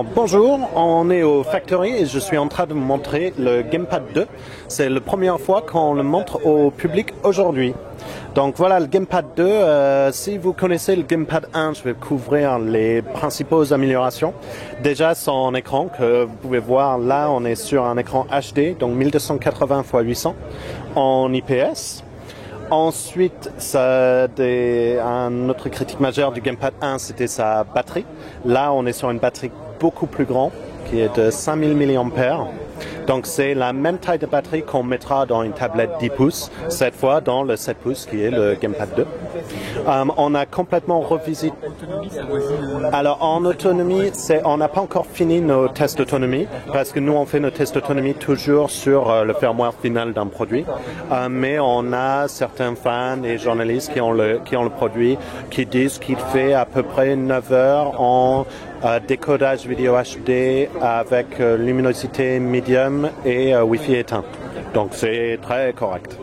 Alors bonjour, on est au Factory et je suis en train de vous montrer le Gamepad 2. C'est la première fois qu'on le montre au public aujourd'hui. Donc voilà le Gamepad 2. Si vous connaissez le Gamepad 1, je vais couvrir les principales améliorations. Déjà son écran que vous pouvez voir là, on est sur un écran HD, donc 1280 x 800 en IPS. Ensuite, un autre critique majeure du Gamepad 1, c'était sa batterie. Là, on est sur une batterie beaucoup plus grande, qui est de 5000 mAh. Donc, c'est la même taille de batterie qu'on mettra dans une tablette 10 pouces, cette fois dans le 7 pouces, qui est le Gamepad 2. On a complètement revisité... Alors, en autonomie, on n'a pas encore fini nos tests d'autonomie, parce que nous, on fait nos tests d'autonomie toujours sur le firmware final d'un produit. Mais on a certains fans et journalistes qui ont le produit, qui disent qu'il fait à peu près 9 heures en décodage vidéo HD avec luminosité médium et Wi-Fi éteint. Donc c'est très correct.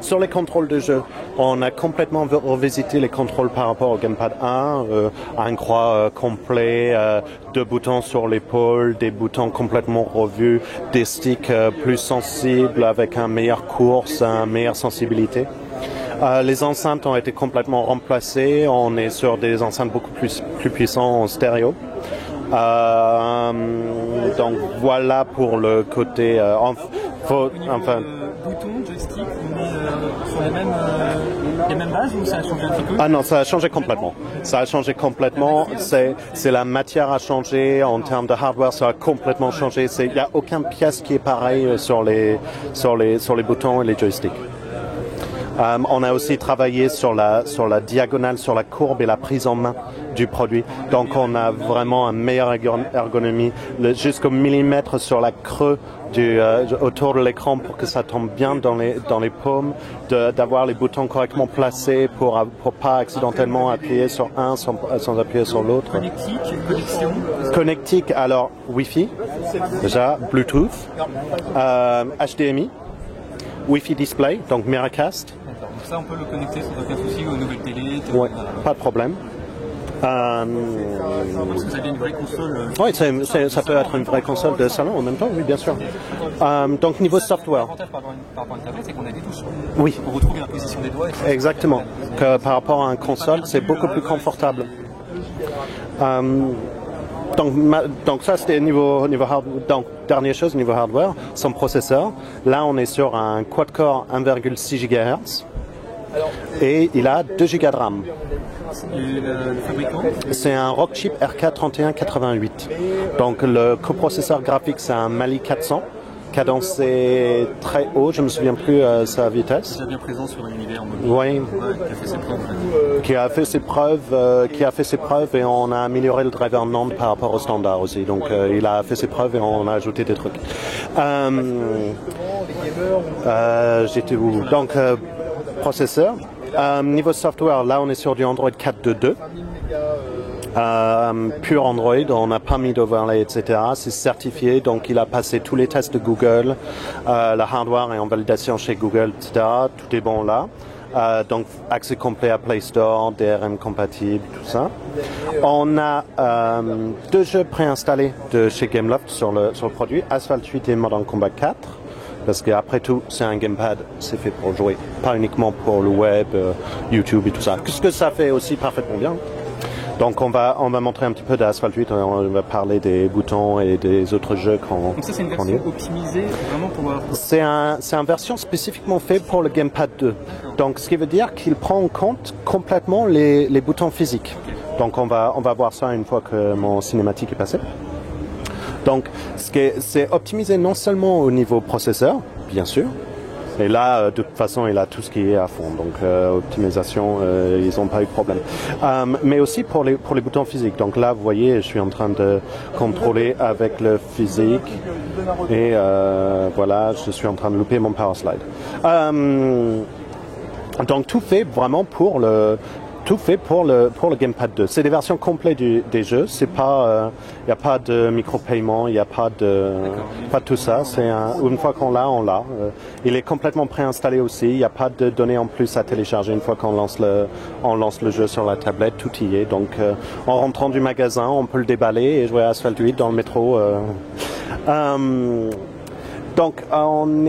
Sur les contrôles de jeu, on a complètement revisité les contrôles par rapport au Gamepad 1, un croix complet, 2 boutons sur l'épaule, des boutons complètement revus, des sticks plus sensibles avec une meilleure course, une meilleure sensibilité. Les enceintes ont été complètement remplacées, on est sur des enceintes beaucoup plus puissantes en stéréo. Donc voilà pour le côté... Bouton, joystick, on est sur les mêmes bases ou ça a changé un petit peu? Ah non, ça a changé complètement. Ça a changé complètement. C'est la matière a changé. En termes de hardware, ça a complètement changé. Il n'y a aucune pièce qui est pareille sur les boutons et les joysticks. On a aussi travaillé sur la diagonale, sur la courbe et la prise en main du produit. Donc on a vraiment une meilleure ergonomie, jusqu'au millimètre sur la creux autour de l'écran pour que ça tombe bien dans les paumes, d'avoir les boutons correctement placés pour pas accidentellement appuyer sur un sans appuyer sur l'autre. Connectique, connexion. Connectique, alors Wi-Fi, déjà, Bluetooth, HDMI, Wi-Fi display, donc Miracast. Donc ça, on peut le connecter sans aucun souci aux nouvelles télé. Oui, pas de problème. Parce que ça devient une vraie console. Oui, ça peut être une vraie console de salon en même temps, oui, bien sûr. Donc niveau software. L'avantage par rapport à une tablette, c'est qu'on a des touches. Oui. On retrouve la position des doigts. Exactement. Que par rapport à une console, c'est beaucoup plus confortable. Donc ça c'était niveau hardware. Donc dernière chose niveau hardware, son processeur. Là on est sur un quad-core 1,6 GHz et il a 2 Go de RAM. Le fabricant? C'est un Rockchip RK3188. Donc le coprocesseur graphique c'est un Mali 400. Cadencé très haut, je ne me souviens plus sa vitesse. Déjà bien présent sur l'univers mobile. Oui. Qui a fait ses preuves. Qui a fait ses preuves et on a amélioré le driver NAND par rapport au standard aussi. Donc il a fait ses preuves et on a ajouté des trucs. J'étais où? Donc processeur. Niveau software, là on est sur du Android 4.2.2. Pur Android, on n'a pas mis d'overlay, etc. C'est certifié, donc il a passé tous les tests de Google. Le hardware est en validation chez Google, etc. Tout est bon là. Donc accès complet à Play Store, DRM compatible, tout ça. On a 2 jeux préinstallés de chez Gameloft sur le produit, Asphalt 8 et Modern Combat 4. Parce qu'après tout, c'est un gamepad, c'est fait pour jouer, pas uniquement pour le web, YouTube et tout ça. Ce que ça fait aussi parfaitement bien. Donc on va montrer un petit peu d'Asphalt 8, on va parler des boutons et des autres jeux qu'on... Donc ça c'est une version optimisée vraiment pour... C'est une version spécifiquement faite pour le Gamepad 2. Donc ce qui veut dire qu'il prend en compte complètement les boutons physiques. Donc on va voir ça une fois que mon cinématique est passé. Donc c'est optimisé non seulement au niveau processeur, bien sûr, et là, de toute façon, il a tout ce qui est à fond. Donc, optimisation, ils n'ont pas eu de problème. Mais aussi pour les boutons physiques. Donc là, vous voyez, je suis en train de contrôler avec le physique. Et voilà, je suis en train de louper mon power slide. Donc, tout fait vraiment pour tout fait pour le Gamepad 2. C'est des versions complètes des jeux. C'est pas, il n'y a pas de micro-paiement, il n'y a pas de tout ça. C'est une fois qu'on l'a, on l'a. Il est complètement préinstallé aussi. Il n'y a pas de données en plus à télécharger une fois qu'on lance le jeu sur la tablette. Tout y est. Donc, en rentrant du magasin, on peut le déballer et jouer à Asphalt 8 dans le métro. Donc on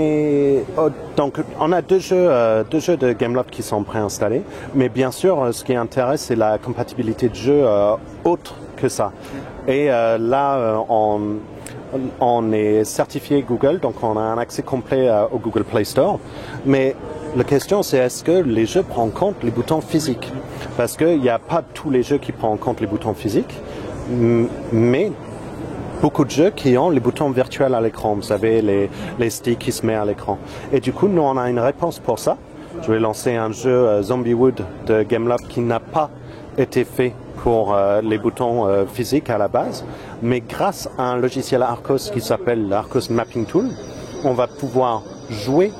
a deux jeux de Gameloft qui sont préinstallés, mais bien sûr ce qui intéresse c'est la compatibilité de jeux autre que ça. Et là on est certifié Google, donc on a un accès complet au Google Play Store. Mais la question c'est est-ce que les jeux prennent en compte les boutons physiques? Parce qu'il n'y a pas tous les jeux qui prennent en compte les boutons physiques, mais beaucoup de jeux qui ont les boutons virtuels à l'écran. Vous savez, les sticks qui se mettent à l'écran. Et du coup, nous, on a une réponse pour ça. Je vais lancer un jeu Zombie Wood de Gameloft qui n'a pas été fait pour les boutons physiques à la base. Mais grâce à un logiciel Arcos qui s'appelle l'Arcos Mapping Tool, on va pouvoir jouer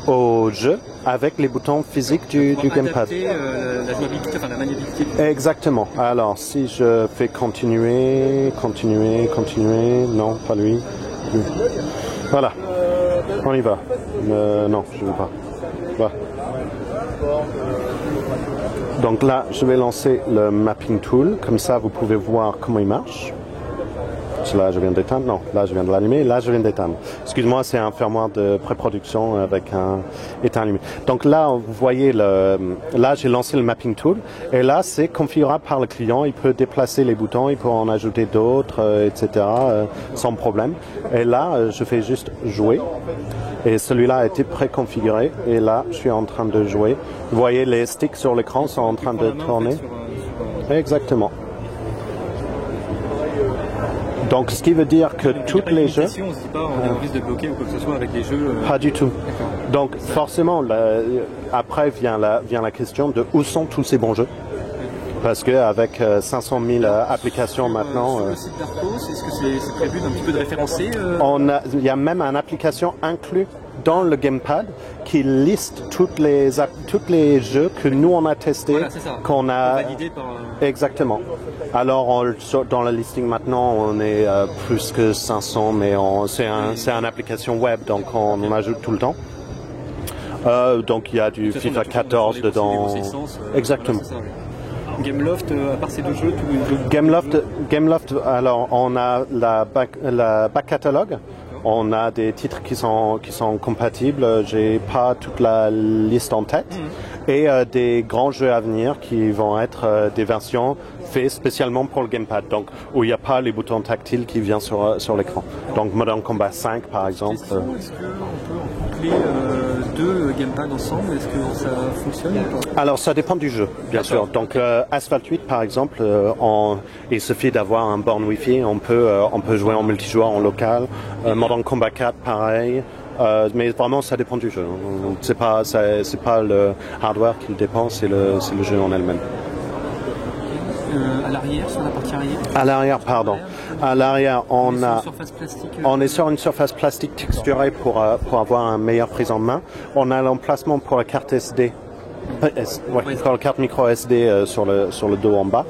au jeu avec les boutons physiques du Gamepad. La jouabilité, enfin la maniabilité. Exactement. Alors, si je fais continuer, non, pas lui. Voilà. On y va. Non, je ne veux pas. Voilà. Donc là, je vais lancer le Mapping Tool. Comme ça, vous pouvez voir comment il marche. Là, je viens d'éteindre. Non, là, je viens de l'allumer. Là, je viens d'éteindre. Excuse-moi, c'est un fermoir de pré-production avec un éteint allumé. Donc là, vous voyez, là, j'ai lancé le Mapping Tool. Et là, c'est configurable par le client. Il peut déplacer les boutons, il peut en ajouter d'autres, etc. Sans problème. Et là, je fais juste jouer. Et celui-là a été préconfiguré. Et là, je suis en train de jouer. Vous voyez, les sticks sur l'écran sont en train de tourner. Exactement. Donc, ce qui veut dire que tous les jeux... On se dit pas, on risque de bloquer ou quoi que ce soit avec les jeux... Pas du tout. Donc, forcément, après vient la question de où sont tous ces bons jeux. Parce qu'avec 500 000 applications maintenant... Sur le site d'Arcos, est-ce que c'est prévu d'un petit peu de référencer Il y a même une application inclue dans le Gamepad qui liste tous les jeux que nous on a testés, voilà, c'est ça. Qu'on a validé par... Exactement. Alors dans le listing maintenant on est plus que 500, mais c'est une application web donc on en ajoute tout le temps. Donc il y a du FIFA 14 dedans. Exactement. Voilà, Gameloft, à part ces deux jeux, Gameloft, alors on a la back catalogue. On a des titres qui sont compatibles. J'ai pas toute la liste en tête. Et des grands jeux à venir qui vont être des versions faites spécialement pour le Gamepad. Donc où il n'y a pas les boutons tactiles qui viennent sur l'écran. Donc Modern Combat 5 par exemple. Est-ce qu'on peut coupler deux Gamepads ensemble? Est-ce que ça fonctionne? Alors ça dépend du jeu, bien sûr. Donc Asphalt 8 par exemple, il suffit d'avoir un borne Wi-Fi, on peut jouer en multijoueur en local. Modern Combat 4 pareil. Mais vraiment ça dépend du jeu. C'est pas le hardware qui le dépend, c'est le jeu en elle-même. À l'arrière, sur la partie arrière? À l'arrière, pardon. À l'arrière, on est sur une surface plastique texturée pour avoir une meilleure prise en main. On a l'emplacement pour la carte SD, pour la carte micro SD sur le dos en bas.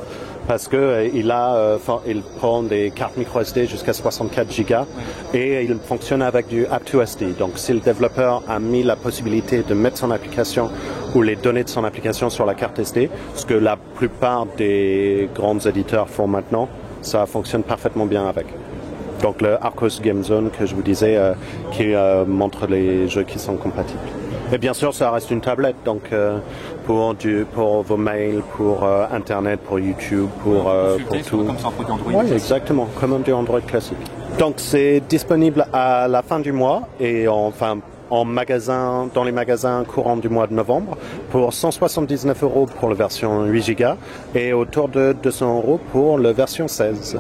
Parce que il prend des cartes micro SD jusqu'à 64 Go et il fonctionne avec du Up2SD. Donc, si le développeur a mis la possibilité de mettre son application ou les données de son application sur la carte SD, ce que la plupart des grands éditeurs font maintenant, ça fonctionne parfaitement bien avec. Donc, le Arcos Game Zone que je vous disais, qui montre les jeux qui sont compatibles. Et bien sûr, ça reste une tablette, donc pour vos mails, pour Internet, pour YouTube, pour tout. Comme ça, un produit Android. Oui, exactement, comme un Android classique. Donc, c'est disponible à la fin du mois et dans les magasins courants du mois de novembre pour 179 € pour la version 8 Go et autour de 200 € pour la version 16.